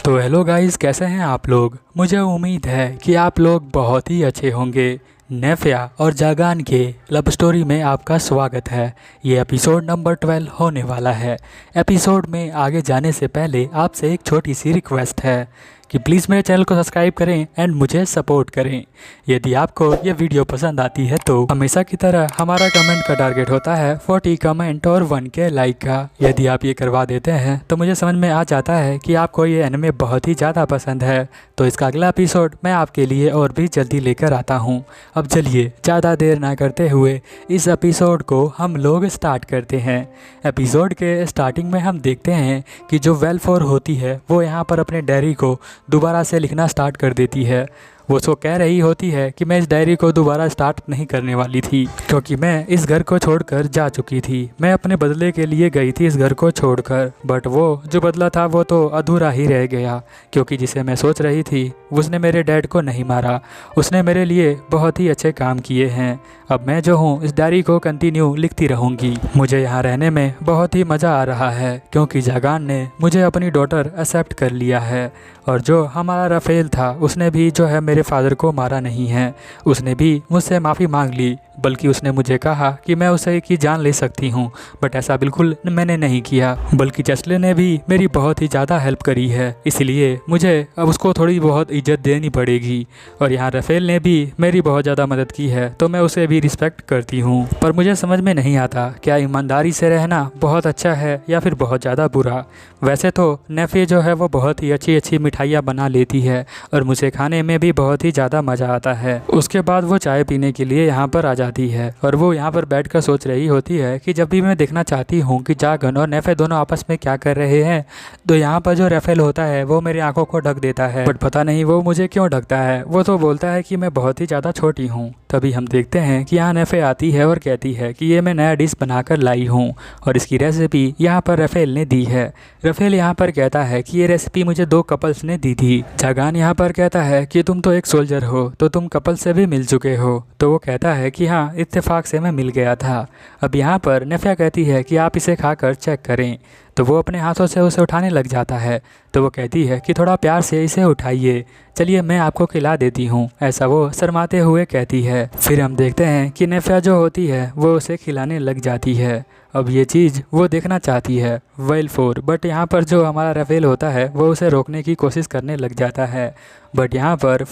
तो hello guys, कैसे हैं आप लोग। मुझे उम्मीद है कि आप लोग बहुत ही अच्छे होंगे। नेफिया और जागान के लव स्टोरी में आपका स्वागत है। ये एपिसोड नंबर 12 होने वाला है। एपिसोड में आगे जाने से पहले आपसे एक छोटी सी रिक्वेस्ट है कि प्लीज़ मेरे चैनल को सब्सक्राइब करें एंड मुझे सपोर्ट करें। यदि आपको ये वीडियो पसंद आती है तो हमेशा की तरह हमारा कमेंट का टारगेट होता है 40 कमेंट और 1K लाइक का। यदि आप ये करवा देते हैं तो मुझे समझ में आ जाता है कि आपको ये एनिमे बहुत ही ज़्यादा पसंद है। तो इसका अगला एपिसोड मैं आपके लिए और भी जल्दी लेकर आता हूँ। अब चलिए ज़्यादा देर ना करते हुए इस एपिसोड को हम लोग स्टार्ट करते हैं। एपिसोड के स्टार्टिंग में हम देखते हैं कि जो वेलफोर होती है वो यहाँ पर अपने डायरी को दोबारा से लिखना स्टार्ट कर देती है। वो उसको कह रही होती है कि मैं इस डायरी को दोबारा स्टार्ट नहीं करने वाली थी, क्योंकि मैं इस घर को छोड़कर जा चुकी थी। मैं अपने बदले के लिए गई थी इस घर को छोड़कर, बट वो जो बदला था वो तो अधूरा ही रह गया, क्योंकि जिसे मैं सोच रही थी उसने मेरे डैड को नहीं मारा। उसने मेरे लिए बहुत ही अच्छे काम किए हैं। अब मैं जो हूँ इस डायरी को कंटिन्यू लिखती रहूँगी। मुझे यहाँ रहने में बहुत ही मज़ा आ रहा है, क्योंकि जागान ने मुझे अपनी डॉटर एक्सेप्ट कर लिया है। और जो हमारा राफेल था उसने भी जो है मेरे फादर को मारा नहीं है। उसने भी मुझसे माफ़ी मांग ली, बल्कि उसने मुझे कहा कि मैं उसे की जान ले सकती हूँ, बट ऐसा बिल्कुल मैंने नहीं किया। बल्कि चस्ले ने भी मेरी बहुत ही ज़्यादा हेल्प करी है, इसलिए मुझे अब उसको थोड़ी बहुत इज्जत देनी पड़ेगी। और यहाँ राफेल ने भी मेरी बहुत ज़्यादा मदद की है, तो मैं उसे भी रिस्पेक्ट करती हूँ। पर मुझे समझ में नहीं आता क्या ईमानदारी से रहना बहुत अच्छा है या फिर बहुत ज़्यादा बुरा। वैसे तो नेफे जो है वो बहुत ही अच्छी अच्छी मिठाइयाँ बना लेती है और मुझे खाने में भी बहुत ही ज़्यादा मज़ा आता है। उसके बाद वो चाय पीने के लिए यहाँ पर आ जाती है और वो यहाँ पर बैठकर सोच रही होती है कि जब भी मैं देखना चाहती हूँ कि जागन और नेफे दोनों आपस में क्या कर रहे हैं, तो यहाँ पर जो राफेल होता है वो मेरी आंखों को ढक देता है। बट पता नहीं वो मुझे क्यों ढकता है। वो तो बोलता है कि मैं बहुत ही ज़्यादा छोटी हूँ। तभी हम देखते हैं कि यहाँ नेफे आती है और कहती है कि ये मैं नया डिश बनाकर लाई हूँ और इसकी रेसिपी यहाँ पर राफेल ने दी है। राफेल यहाँ पर कहता है कि ये रेसिपी मुझे 2 कपल्स ने दी थी। जागान यहाँ पर कहता है कि तुम तो एक सोल्जर हो, तो तुम कपल से भी मिल चुके हो। तो वो कहता है कि हाँ, इत्तेफाक से मैं मिल गया था। अब यहाँ पर नेफिया कहती है कि आप इसे खाकर चेक करें। तो वो अपने हाथों से उसे उठाने लग जाता है। तो वो कहती है कि थोड़ा प्यार से इसे उठाइए, चलिए मैं आपको खिला देती हूँ, ऐसा वो शर्माते हुए कहती है। फिर हम देखते हैं कि नेफिया जो होती है वो उसे खिलाने लग जाती है। अब ये चीज़ वो देखना चाहती है वेलफोर, बट यहाँ पर जो हमारा राफेल होता है वो उसे रोकने की कोशिश करने लग जाता है। बट यहाँ पर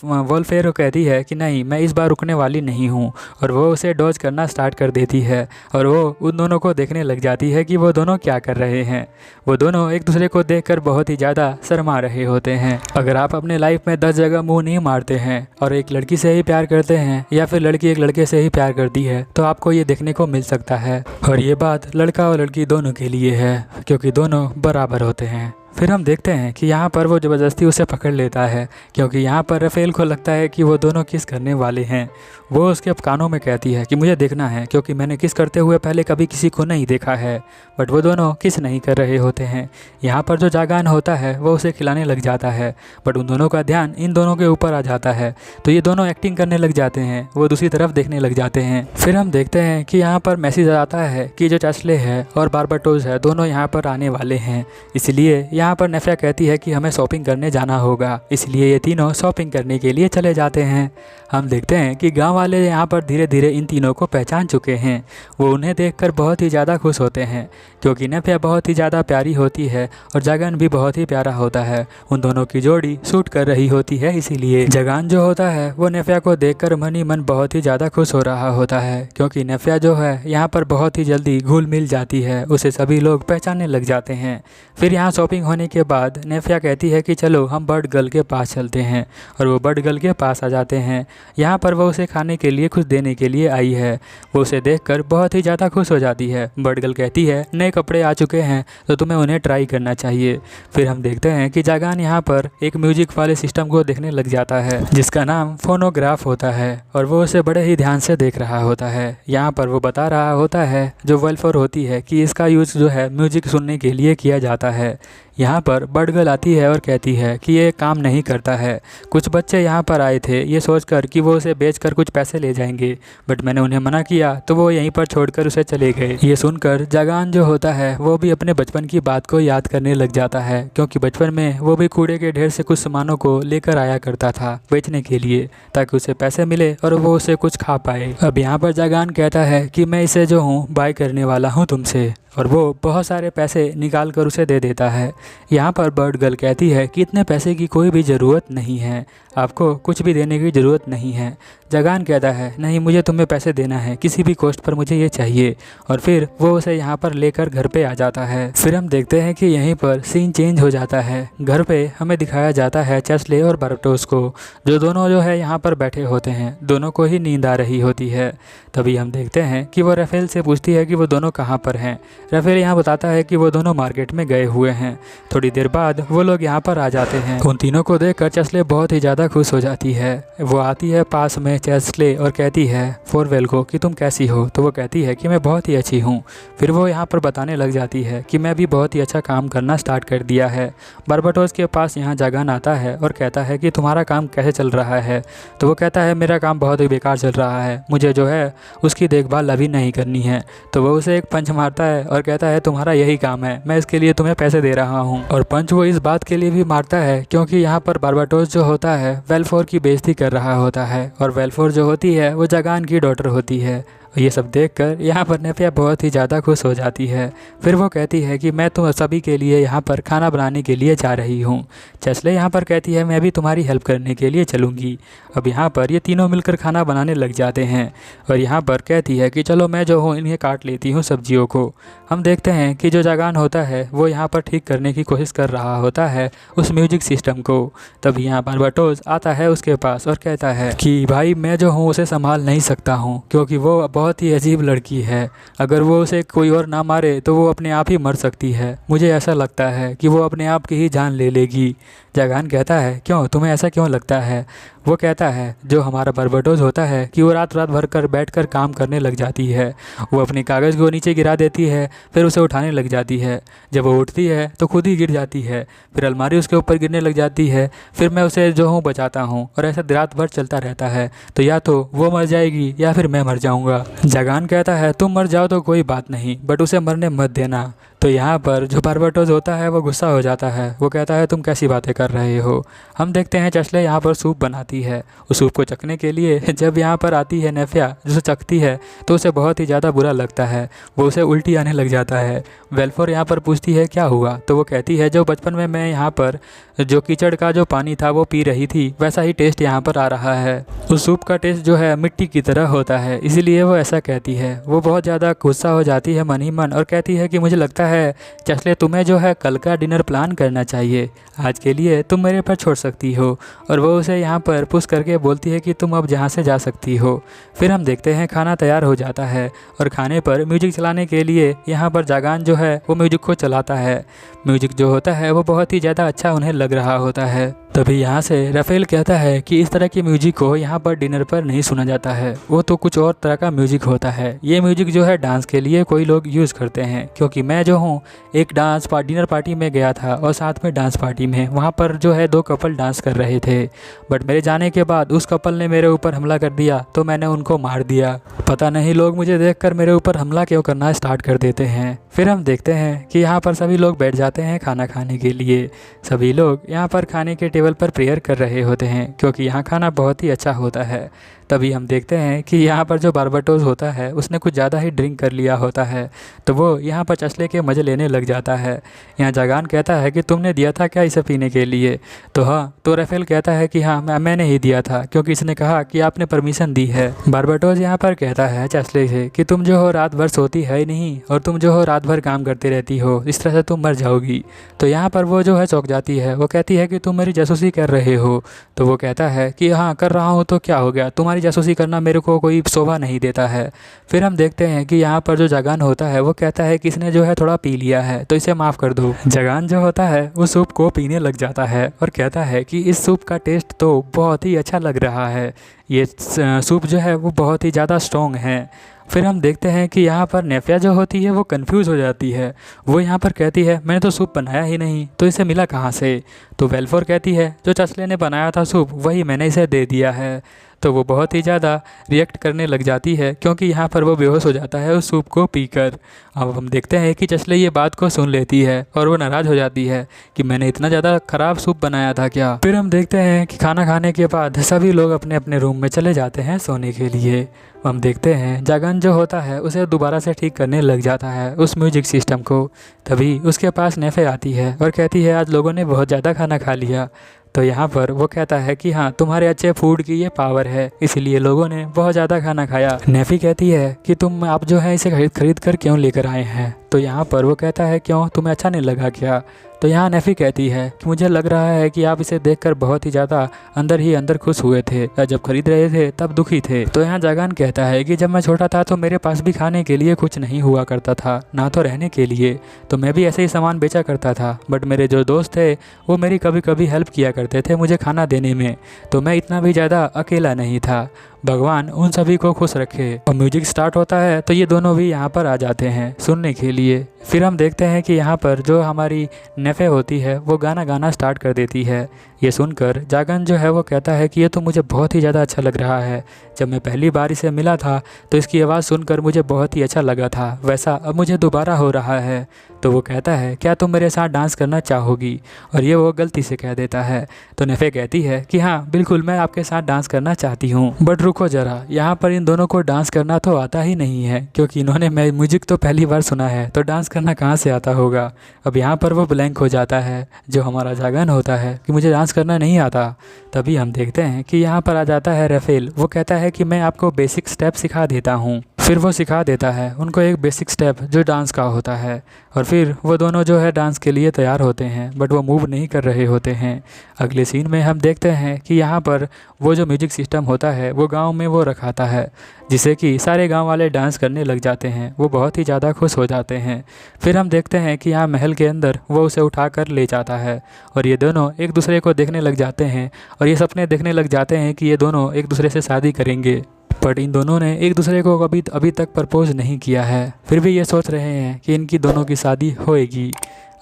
वोल्फेरो कहती है कि नहीं, मैं इस बार रुकने वाली नहीं हूँ, और वो उसे डॉज करना स्टार्ट कर देती है और वो उन दोनों को देखने लग जाती है कि वो दोनों क्या कर रहे हैं। वो दोनों एक दूसरे को देखकर बहुत ही ज़्यादा शर्मा रहे होते हैं। अगर आप अपने लाइफ में 10 जगह मुंह नहीं मारते हैं और एक लड़की से ही प्यार करते हैं या फिर लड़की एक लड़के से ही प्यार करती है, तो आपको ये देखने को मिल सकता है। और ये बात लड़का और लड़की दोनों के लिए है, क्योंकि दोनों बराबर होते हैं। फिर हम देखते हैं कि यहाँ पर वो ज़बरदस्ती उसे पकड़ लेता है, क्योंकि यहाँ पर राफेल को लगता है कि वो दोनों किस करने वाले हैं। वो उसके कानों में कहती है कि मुझे देखना है, क्योंकि मैंने किस करते हुए पहले कभी किसी को नहीं देखा है। बट वो दोनों किस नहीं कर रहे होते हैं। यहाँ पर जो जागान होता है वो उसे खिलाने लग जाता है, बट उन दोनों का ध्यान इन दोनों के ऊपर आ जाता है। तो ये दोनों एक्टिंग करने लग जाते हैं, वो दूसरी तरफ देखने लग जाते हैं। फिर हम देखते हैं कि यहाँ पर मैसेज आता है कि जो चस्ले है और बार्बाटोज है दोनों यहाँ पर आने वाले हैं। इसलिए यहाँ पर नेफिया कहती है कि हमें शॉपिंग करने जाना होगा, इसलिए ये तीनों शॉपिंग करने के लिए चले जाते हैं। हम देखते हैं कि गांव वाले यहाँ पर धीरे धीरे इन तीनों को पहचान चुके हैं। वो उन्हें देखकर बहुत ही ज़्यादा खुश होते हैं, क्योंकि नेफिया बहुत ही ज़्यादा प्यारी होती है और जागान भी बहुत ही प्यारा होता है। उन दोनों की जोड़ी सूट कर रही होती है, इसीलिए जागान जो होता है वो नेफिया को देखकर मन ही मन बहुत ही ज़्यादा खुश हो रहा होता है, क्योंकि नेफिया जो है यहाँ पर बहुत ही जल्दी घुल मिल जाती है, उसे सभी लोग पहचानने लग जाते हैं। फिर यहाँ शॉपिंग होने के बाद नेफिया कहती है कि चलो हम बर्ड गर्ल के पास चलते हैं, और वो बर्ड गर्ल के पास आ जाते हैं। यहाँ पर वो उसे खाने के लिए कुछ देने के लिए आई है। वो उसे देखकर बहुत ही ज़्यादा खुश हो जाती है। बर्ड गर्ल कहती है नए कपड़े आ चुके हैं तो तुम्हें उन्हें ट्राई करना चाहिए। फिर हम देखते हैं कि जागान यहाँ पर एक म्यूजिक वाले सिस्टम को देखने लग जाता है, जिसका नाम फोनोग्राफ होता है, और वो उसे बड़े ही ध्यान से देख रहा होता है। यहाँ पर वो बता रहा होता है जो वेलफोर होती है कि इसका यूज़ जो है म्यूजिक सुनने के लिए किया जाता है। यहाँ पर बर्ड गर्ल आती है और कहती है कि ये काम नहीं करता है। कुछ बच्चे यहाँ पर आए थे ये सोचकर कि वो उसे बेचकर कुछ पैसे ले जाएंगे, बट मैंने उन्हें मना किया तो वो यहीं पर छोड़कर उसे चले गए। ये सुनकर जागान जो होता है वो भी अपने बचपन की बात को याद करने लग जाता है, क्योंकि बचपन में वो भी कूड़े के ढेर से कुछ सामानों को लेकर आया करता था बेचने के लिए, ताकि उसे पैसे मिले और वो उसे कुछ खा पाए। अब यहाँ पर जागान कहता है कि मैं इसे जो हूँ बाय करने वाला हूँ तुमसे, और वो बहुत सारे पैसे निकाल कर उसे दे देता है। यहाँ पर बर्ड गर्ल कहती है कि इतने पैसे की कोई भी ज़रूरत नहीं है, आपको कुछ भी देने की ज़रूरत नहीं है। जागान कहता है नहीं, मुझे तुम्हें पैसे देना है, किसी भी कॉस्ट पर मुझे ये चाहिए, और फिर वो उसे यहाँ पर लेकर घर पे आ जाता है। फिर हम देखते हैं कि यहीं पर सीन चेंज हो जाता है। घर पे हमें दिखाया जाता है चेस्ले और बार्बाटोस को, जो दोनों जो है यहाँ पर बैठे होते हैं। दोनों को ही नींद आ रही होती है। तभी हम देखते हैं कि वो राफेल से पूछती है कि वो दोनों कहाँ पर हैं। राफेल यहाँ बताता है कि वो दोनों मार्केट में गए हुए हैं। थोड़ी देर बाद वो लोग यहाँ पर आ जाते हैं। उन तीनों को देखकर चेस्ले बहुत ही ज़्यादा खुश हो जाती है। वो आती है पास में चेस्ले और कहती है फोरवेल को कि तुम कैसी हो, तो वो कहती है कि मैं बहुत ही अच्छी हूँ। फिर वो यहाँ पर बताने लग जाती है कि मैं भी बहुत ही अच्छा काम करना स्टार्ट कर दिया है। बार्बाटोस के पास यहाँ जागान आता है और कहता है कि तुम्हारा काम कैसे चल रहा है, तो वो कहता है मेरा काम बहुत ही बेकार चल रहा है, मुझे जो है उसकी देखभाल अभी नहीं करनी है। तो वो उसे एक पंच मारता है और कहता है तुम्हारा यही काम है, मैं इसके लिए तुम्हें पैसे दे रहा हूँ। और पंच वो इस बात के लिए भी मारता है क्योंकि यहाँ पर बार्बाटोस जो होता है वेलफोर की बेइज्जती कर रहा होता है, और वेलफोर जो होती है वो जागान की डॉटर होती है। ये सब देखकर यहाँ पर नेफिया बहुत ही ज़्यादा खुश हो जाती है। फिर वो कहती है कि मैं तुम सभी के लिए यहाँ पर खाना बनाने के लिए जा रही हूँ। चेस्ले यहाँ पर कहती है मैं भी तुम्हारी हेल्प करने के लिए चलूँगी। अब यहाँ पर ये तीनों मिलकर खाना बनाने लग जाते हैं, और यहाँ पर कहती है कि चलो मैं जो हूँ इन्हें काट लेती हूँ सब्जियों को। हम देखते हैं कि जो जागान होता है वो यहाँ पर ठीक करने की कोशिश कर रहा होता है उस म्यूजिक सिस्टम को। तब यहाँ बार्बाटोस आता है उसके पास और कहता है कि भाई मैं जो हूँ उसे संभाल नहीं सकता हूँ, क्योंकि वो बहुत ही अजीब लड़की है। अगर वो उसे कोई और ना मारे तो वो अपने आप ही मर सकती है। मुझे ऐसा लगता है कि वो अपने आप की ही जान ले लेगी। जागान कहता है क्यों, तुम्हें ऐसा क्यों लगता है? वो कहता है जो हमारा बार्बाटोस होता है कि वो रात रात भर कर बैठ कर काम करने लग जाती है। वो अपनी कागज़ को नीचे गिरा देती है, फिर उसे उठाने लग जाती है। जब वो उठती है तो खुद ही गिर जाती है, फिर अलमारी उसके ऊपर गिरने लग जाती है। फिर मैं उसे जो हूँ बचाता हूँ, और ऐसा रात भर चलता रहता है। तो या तो वो मर जाएगी या फिर मैं मर जाऊँगा। जागान कहता है तुम मर जाओ तो कोई बात नहीं, बट उसे मरने मत देना। तो यहाँ पर जो बार्बाटोस होता है वो गुस्सा हो जाता है। वो कहता है तुम कैसी बातें कर रहे हो। हम देखते हैं चेस्ले यहाँ पर सूप बनाती है। उस सूप को चखने के लिए जब यहाँ पर आती है नेफिया, जिसे चखती है तो उसे बहुत ही ज़्यादा बुरा लगता है। वो उसे उल्टी आने लग जाता है। वेलफोर यहाँ पर पूछती है क्या हुआ, तो वो कहती है जो बचपन में मैं यहाँ पर जो कीचड़ का जो पानी था वो पी रही थी, वैसा ही टेस्ट यहाँ पर आ रहा है। उस सूप का टेस्ट जो है मिट्टी की तरह होता है, इसीलिए वो ऐसा कहती है। वो बहुत ज़्यादा गुस्सा हो जाती है मन ही मन, और कहती है कि मुझे लगता है चेस्ले तुम्हें जो है कल का डिनर प्लान करना चाहिए, आज के लिए तुम मेरे पर छोड़ सकती हो। और वो उसे यहाँ पर पुश करके बोलती है कि तुम अब जहाँ से जा सकती हो। फिर हम देखते हैं खाना तैयार हो जाता है, और खाने पर म्यूजिक चलाने के लिए यहाँ पर जागान जो है वो म्यूजिक को चलाता है। म्यूजिक जो होता है वो बहुत ही ज़्यादा अच्छा उन्हें लग रहा होता है। तभी यहाँ से राफेल कहता है कि इस तरह की म्यूजिक को यहाँ पर डिनर पर नहीं सुना जाता है, वो तो कुछ और तरह का म्यूजिक होता है। ये म्यूजिक जो है डांस के लिए कोई लोग यूज़ करते हैं, क्योंकि मैं जो हूँ एक डिनर पार्टी में गया था, और साथ में डांस पार्टी में वहाँ पर जो है 2 कपल डांस कर रहे थे। बट मेरे जाने के बाद उस कपल ने मेरे ऊपर हमला कर दिया, तो मैंने उनको मार दिया। पता नहीं लोग मुझे देखकर मेरे ऊपर हमला क्यों करना स्टार्ट कर देते हैं। फिर हम देखते हैं कि यहाँ पर सभी लोग बैठ जाते हैं खाना खाने के लिए। सभी लोग यहाँ पर खाने के टेबल पर प्रेयर कर रहे होते हैं, क्योंकि यहाँ खाना बहुत ही अच्छा होता है। तभी हम देखते हैं कि यहाँ पर जो बार्बाटोस होता है उसने कुछ ज़्यादा ही ड्रिंक कर लिया होता है, तो वो यहाँ पर चेस्ले के मज़े लेने लग जाता है। यहाँ जागान कहता है कि तुमने दिया था क्या इसे पीने के लिए, तो हाँ। तो राफेल कहता है कि हाँ मैंने ही दिया था, क्योंकि इसने कहा कि आपने परमिशन दी है। बार्बाटोस यहाँ पर कहता है चेस्ले से कि तुम जो हो रात भर सोती है ही नहीं, और तुम जो हो रात भर काम करती रहती हो, इस तरह से तुम मर जाओगी। तो यहाँ पर वो जो है चौंक जाती है। वो कहती है कि तुम मेरी जासूसी कर रहे हो। तो वो कहता है कि हाँ कर रहा हूँ, तो क्या हो गया, तुम्हारी जासूसी करना मेरे को कोई शोभा नहीं देता है। फिर हम देखते हैं कि यहाँ पर जो जागान होता है वो कहता है कि इसने जो है थोड़ा पी लिया है, तो इसे माफ़ कर दो। जागान जो होता है वो सूप को पीने लग जाता है और कहता है कि इस सूप का टेस्ट तो बहुत ही अच्छा लग रहा है। ये सूप जो है वो बहुत ही ज़्यादा स्ट्रॉन्ग है। फिर हम देखते हैं कि यहाँ पर नेफिया जो होती है वो कंफ्यूज हो जाती है। वो यहाँ पर कहती है मैंने तो सूप बनाया ही नहीं, तो इसे मिला कहाँ से। तो वेल्फोर कहती है जो चस्ले ने बनाया था सूप वही मैंने इसे दे दिया है। तो वो बहुत ही ज़्यादा रिएक्ट करने लग जाती है क्योंकि यहाँ पर वो बेहोश हो जाता है उस सूप को पीकर। अब हम देखते हैं कि चस्ले ये बात को सुन लेती है और वो नाराज़ हो जाती है कि मैंने इतना ज़्यादा ख़राब सूप बनाया था क्या। फिर हम देखते हैं कि खाना खाने के बाद सभी लोग अपने अपने रूम में चले जाते हैं सोने के लिए। हम देखते हैं जागन जो होता है उसे दोबारा से ठीक करने लग जाता है उस म्यूजिक सिस्टम को। तभी उसके पास नेफे आती है और कहती है आज लोगों ने बहुत ज़्यादा खाना खा लिया। तो यहाँ पर वो कहता है कि हाँ तुम्हारे अच्छे फूड की ये पावर है, इसीलिए लोगों ने बहुत ज़्यादा खाना खाया। नेफी कहती है कि तुम आप जो है इसे खरीद कर क्यों लेकर आए हैं। तो यहाँ पर वो कहता है क्यों तुम्हें अच्छा नहीं लगा क्या। तो यहाँ नेफी कहती है कि मुझे लग रहा है कि आप इसे देखकर बहुत ही ज़्यादा अंदर ही अंदर खुश हुए थे, जब खरीद रहे थे तब दुखी थे। तो यहाँ जागान कहता है कि जब मैं छोटा था तो मेरे पास भी खाने के लिए कुछ नहीं हुआ करता था, ना तो रहने के लिए, तो मैं भी ऐसे ही सामान बेचा करता था। बट मेरे जो दोस्त थे वो मेरी कभी कभी हेल्प किया करते थे मुझे खाना देने में, तो मैं इतना भी ज़्यादा अकेला नहीं था। भगवान उन सभी को खुश रखे। और म्यूजिक स्टार्ट होता है तो ये दोनों भी यहाँ पर आ जाते हैं सुनने के लिए। फिर हम देखते हैं कि यहाँ पर जो हमारी नेफे होती है वो गाना गाना स्टार्ट कर देती है। ये सुनकर जागन जो है वो कहता है कि ये तो मुझे बहुत ही ज़्यादा अच्छा लग रहा है। जब मैं पहली बार इसे मिला था तो इसकी आवाज़ सुनकर मुझे बहुत ही अच्छा लगा था, वैसा अब मुझे दोबारा हो रहा है। तो वो कहता है क्या तुम मेरे साथ डांस करना चाहोगी, और ये वो गलती से कह देता है। तो नेफे कहती है कि हाँ बिल्कुल मैं आपके साथ डांस करना चाहती हूँ। बट रुको ज़रा, यहाँ पर इन दोनों को डांस करना तो आता ही नहीं है क्योंकि इन्होंने मैं म्यूजिक तो पहली बार सुना है, तो डांस करना कहाँ से आता होगा। अब यहाँ पर वो ब्लैंक हो जाता है जो हमारा जागन होता है कि मुझे डांस करना नहीं आता। तभी हम देखते हैं कि यहाँ पर आ जाता है राफेल। वो कहता है कि मैं आपको बेसिक स्टेप सिखा देता हूँ। फिर वो सिखा देता है उनको एक बेसिक स्टेप जो डांस का होता है, और फिर वो दोनों जो है डांस के लिए तैयार होते हैं बट वो मूव नहीं कर रहे होते हैं। अगले सीन में हम देखते हैं कि यहाँ पर वो जो म्यूजिक सिस्टम होता है वो गांव में वो रखाता है, जिसे कि सारे गांव वाले डांस करने लग जाते हैं। वो बहुत ही ज़्यादा खुश हो जाते हैं। फिर हम देखते हैं कि यहाँ महल के अंदर वो उसे उठा कर ले जाता है और ये दोनों एक दूसरे को देखने लग जाते हैं और ये सपने देखने लग जाते हैं कि ये दोनों एक दूसरे से शादी करेंगे। बट इन दोनों ने एक दूसरे को अभी तक प्रपोज नहीं किया है, फिर भी ये सोच रहे हैं कि इनकी दोनों की शादी होएगी।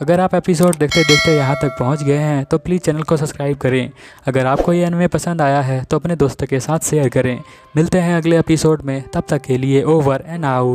अगर आप एपिसोड देखते देखते यहाँ तक पहुँच गए हैं तो प्लीज़ चैनल को सब्सक्राइब करें। अगर आपको ये एनिमे पसंद आया है तो अपने दोस्तों के साथ शेयर करें। मिलते हैं अगले एपिसोड में, तब तक के लिए ओवर एंड आउट।